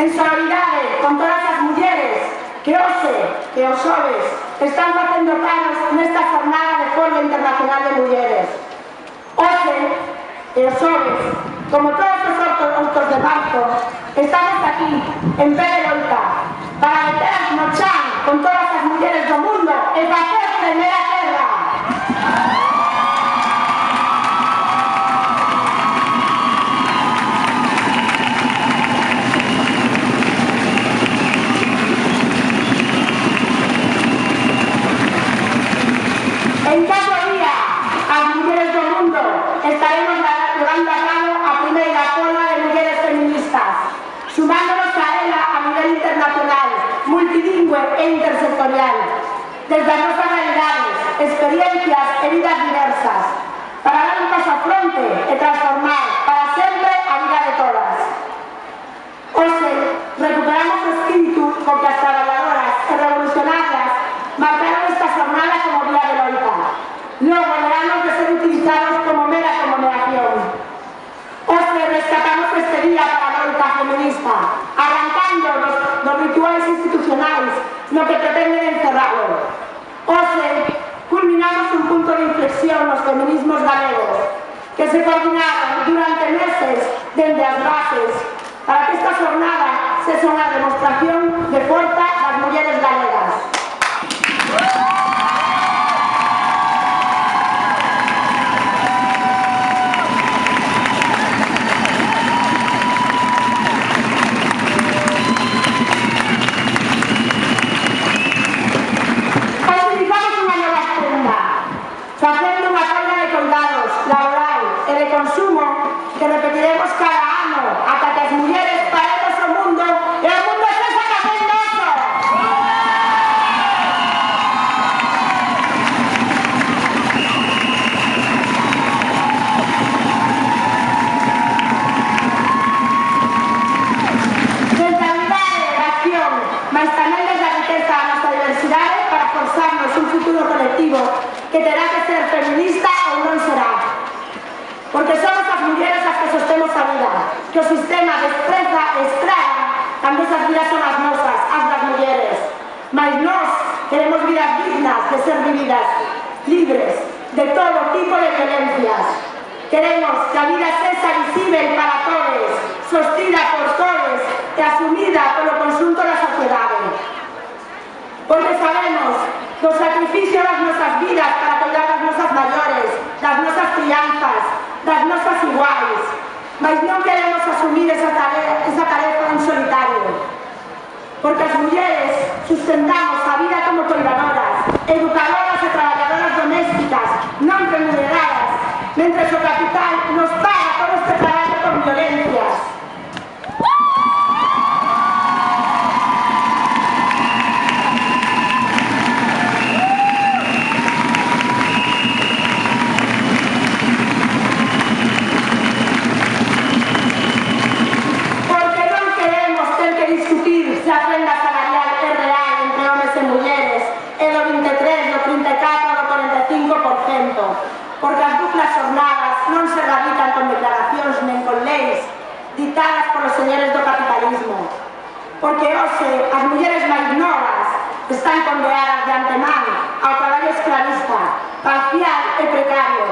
en solidaridade con todas as mulleres que hoxe e os xoves están facendo caros nesta jornada de Foro Internacional de Mulleres. Hoxe e os xoves, como todos os outros de marzo, estamos aquí, en pé de loita, para meter no chan con todas as mulleres do mundo e facer tremer a terra. En cada día, as mulleres do mundo estaremos levando a cabo a primeira folga de mulleres feministas, sumándonos a ela a nivel internacional, multilingüe e intersectorial, desde as nosas realidades, experiencias e vidas diversas, para dar un paso a fronte e transformar para sempre a vida de todas. Hoxe, recuperamos o espírito con que as traballadoras e revolucionarias marcaron esta jornada como día de loita. Logo veramos de ser utilizados como mera conmemoración. Hoxe rescatamos este día para a loita feminista, arrancando dos rituales institucionais no que pretenden encerralo. Hoxe culminamos un punto de inflexión nos feminismos galegos que se coordinaron durante meses dende as bases para que esta jornada sexa unha demostración de forza das mulleres galegas. Facendo unha folga de colgados, laboral e de consumo que repetiremos cada ano ata que as mulleres paremos o mundo e o mundo sexa café noso. Desde a unidade de acción, mas tamén desde a riqueza da nosa diversidade para forzarnos un futuro colectivo que terá que ser feminista ou non será. Porque somos as mulleres as que sostemos a vida, que o sistema despreza e estraga cando esas vidas son as nosas, as das mulleres. Mas nós queremos vidas dignas de ser vividas, libres de todo tipo de violencias. Queremos que a vida sexa visível para todos, sostida por todos e asumida polo conxunto da sociedade. Porque sabemos do sacrificio das nosas vidas para cuidar das nosas maiores, das nosas crianzas, das nosas iguais, mas non queremos asumir esa tarefa en solitario. Porque as mulleres sustentamos a vida como cuidadoras, educadoras e traballadoras domésticas non remuneradas, mentre o capital nos paga todo este traballo con violencias. Porque as duplas jornadas non se radican con declaracións nen con leis ditadas polos señores do capitalismo. Porque hoxe as mulleres máis novas están condeadas de antemán ao traballo esclavista, parcial e precario,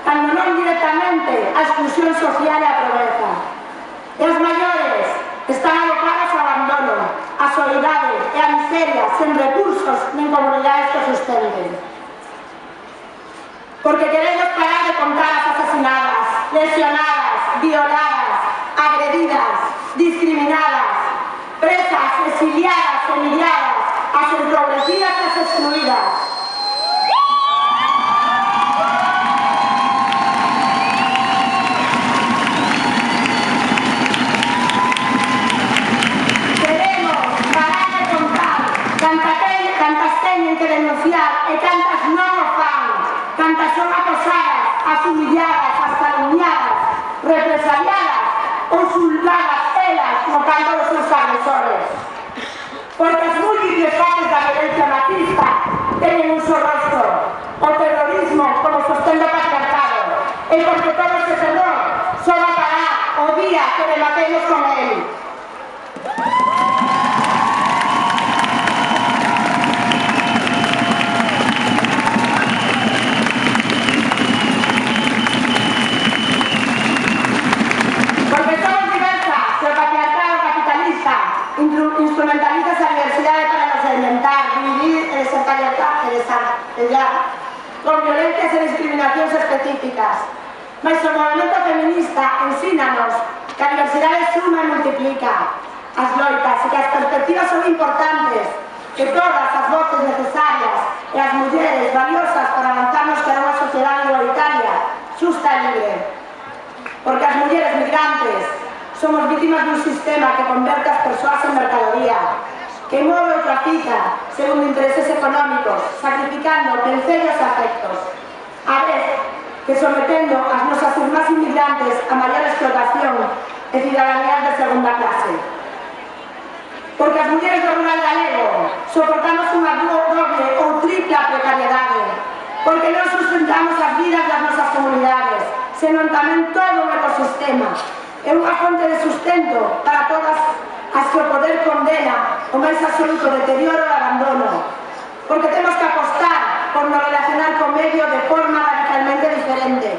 cando non directamente a exclusión social e a pobreza. E as maiores están abocadas ao abandono, á soidade e á miseria, sen recursos nen comunidades que sustenten. Porque queremos parar de contar as asesinadas, lesionadas, violadas, agredidas, discriminadas, presas, exiliadas, humiliadas, as empobrecidas e as excluídas. Queremos parar de contar cantas teñen que denunciar e cantas non o fan. Cantas son acosadas, as humilladas, as calumniadas, represaliadas ou xulgadas elas no canto dos seus agresores. Porque as múltiples fases da violencia machista teñen un só rostro, o terrorismo como sostén do patriarcado, e porque todo ese terror só va a parar o día que debatemos con él. sen discriminacións específicas. Mas o movimento feminista ensínanos que a diversidade suma e multiplica as loitas e que as perspectivas son importantes, que todas as voces necesarias e as mulleres valiosas para avanzarnos cara a unha sociedade igualitaria, xusta e libre. Porque as mulleres migrantes somos vítimas dun sistema que converte as persoas en mercadoría, que move ou trafica segundo intereses económicos, sacrificando pensellos e afectos, a vez que sometendo as nosas irmás inmigrantes a maior explotación e ciudadanías de segunda clase. Porque as mulleres do rural galego soportamos unha doble ou tripla precariedade, porque non sustentamos as vidas das nosas comunidades, senón tamén todo un ecosistema. É unha fonte de sustento para todas as que o poder condena o máis absoluto deterioro e abandono, porque temos que apostar por nos relacionar co medio de forma radicalmente diferente,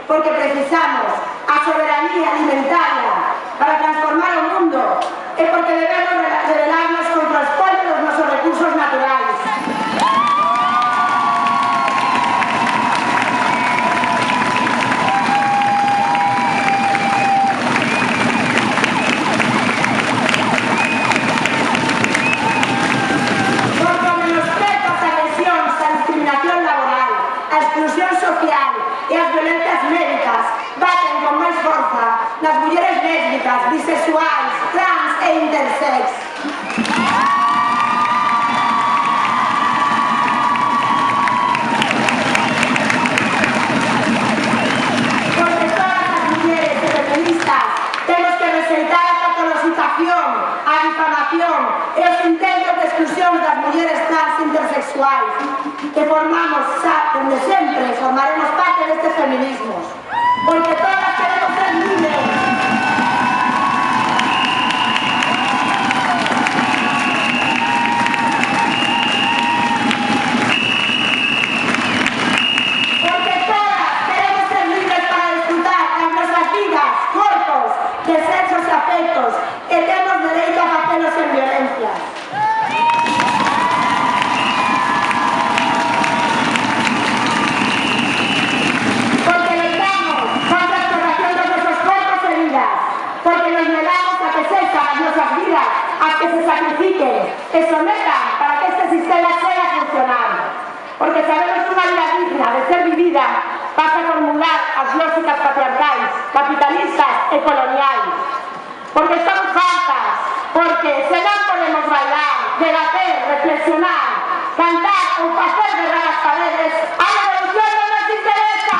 porque precisamos a soberanía alimentaria para transformar o mundo e porque debemos rebelarnos contra o espolio dos nosos recursos naturais. Nas mulleres lésbicas, bisexuais, trans e intersex. Porque todas as mulleres feministas temos que rexeitar a patologización, a difamación e os intentos de exclusión das mulleres trans e intersexuais que formamos xa, donde sempre formaremos parte destes feminismos. Porque todas queremos ser libres. Porque todas queremos ser libres para disfrutar das nosas vidas, corpos, desexos e afectos, e temos dereito a facelos en violencia. Porque nos negamos a que cestan as nosas vidas, a que se sacrifiquen e sometan para que este sistema sea funcional. Porque sabemos que unha vida digna de ser vivida pasa por mudar as lógicas patriarcais, capitalistas e coloniais. Porque estamos fartas, porque se non podemos bailar, debater, reflexionar, cantar ou facer berrar as paredes, a revolución non nos interesa.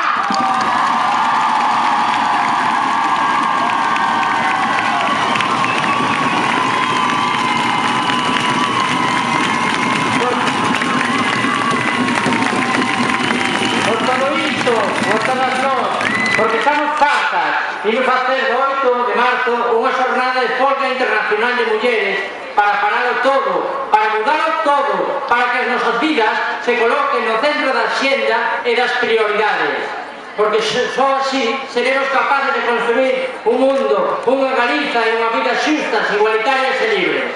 Porque estamos fartas e nos facer do 8 de marzo unha xornada de folga internacional de mulleres para paralo todo, para mudalo todo, para que as nosas vidas se coloquen no centro da xenda e das prioridades. Porque só así seremos capaces de construir un mundo, unha Galiza e unha vida xustas, igualitarias e libres.